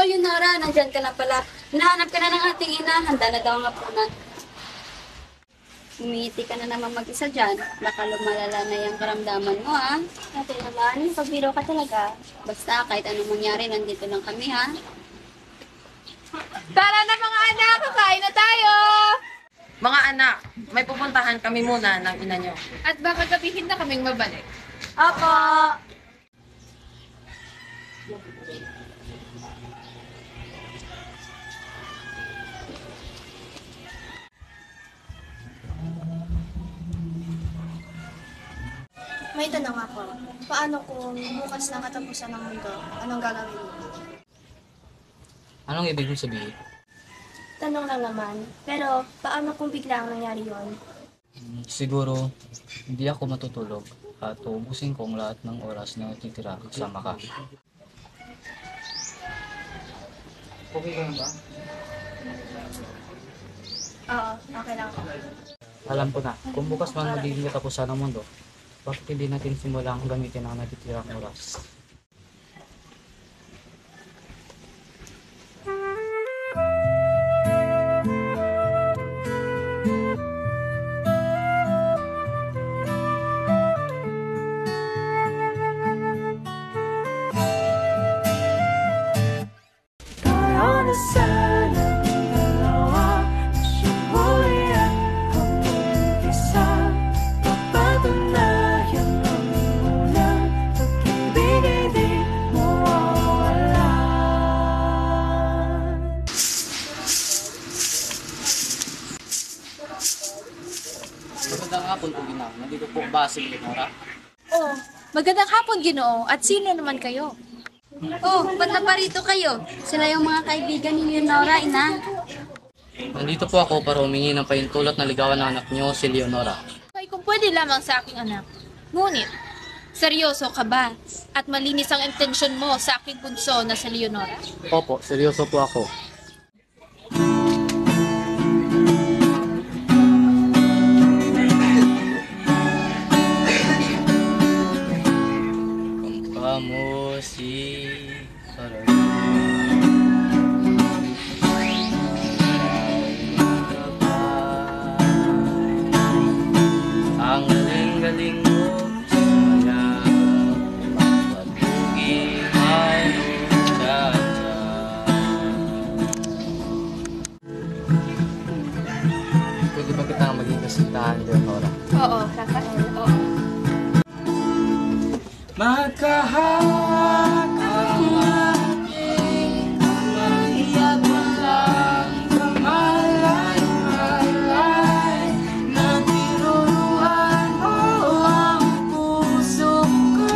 Leonora, nandyan ka na pala. Hinahanap ka na ng ating ina. Handa na daw ang hapunan. Umiti ka na naman mag-isa dyan. Baka lumalala na yung karamdaman mo, ha? Ate naman, pagbiro ka talaga. Basta, kahit anong mangyari, nandito lang kami, ha? Tara na mga anak, kakain na tayo! Mga anak, may pupuntahan kami muna ng ina nyo. At baka gabihin na kaming mabalik. Opo! May tanong ako. Paano kung bukas na katapusan ng mundo? Anong gagawin mo? Anong ibig mong sabihin? Tanong lang naman. Pero paano kung biglang nangyari yon? Siguro, hindi ako matutulog at uubusin ko ang lahat ng oras na titira kasama ka. Okay lang ba? Oo, okay lang ako. Alam ko na, kung bukas man magiging katapusan ng mundo, bakit hindi natin simulang gamitin ang natitirang oras? Magandang hapon po, Ginang. Nandito po ba si Leonora? Oh, magandang hapon, Ginoo. At sino naman kayo? Oh, ba't na pa rito kayo? Sila yung mga kaibigan ni Leonora, ina. Nandito po ako para humingi ng pahintulot na ligawan ng anak niyo, si Leonora. Ay, kung pwede lamang sa aking anak. Ngunit, seryoso ka ba? At malinis ang intensyon mo sa aking bunso na si Leonora? Opo, seryoso po ako. Kamu si ang galing-galing mo kaya patugi ano dyan. Pwede ba kitang maging kasintahan, Leonora? Oo, Rafael, oo. Magkahawak ang ating kamay at walang kamalay-malay na tinuruan mo ang puso ko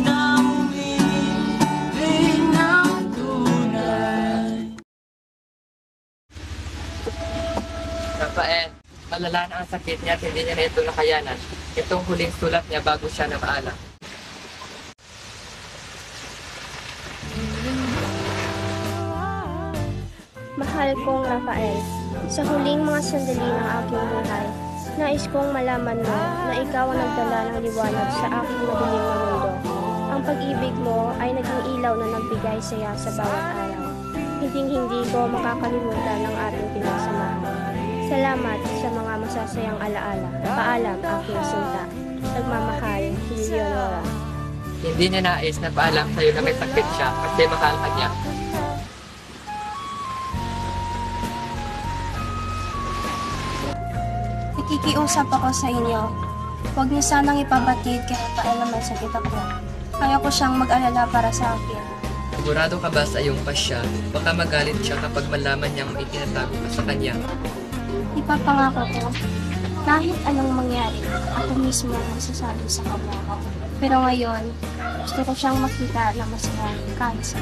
na umibig ng tunay. Rafael, malala na ang sakit niya at hindi niya na ito nakayanan. Itong huling sulat niya bago siya na maalam. Mahal kong Rafael, sa huling mga sandali ng aking buhay, nais kong malaman mo na ikaw ang nagdala ng liwanag sa aking madilim na mundo. Ang pag-ibig mo ay naging ilaw na nagbigay saya sa bawat araw. Hinding-hindi ko makakalimutan ang ating pinagsamahan. Salamat sa mga masasayang alaala. Paalam, aking sinta. Nagmamahal, Leonora. Hindi niya nais na paalam sa'yo na may sakit siya kasi mahal ka niya. Nakikiusap ako sa inyo. Huwag niyo sanang ipabatid kay Rafael na may sakit ako. Kaya ko siyang mag-alala para sa akin. Sigurado ka ba sa iyong pasya? Baka magalit siya kapag malaman niyang may tinatago ka sa kanya. Ipapangako ko, kahit anong mangyari, ako mismo ang masasabi sa kanya. Pero ngayon, gusto ko siyang makita na masaya kahit sa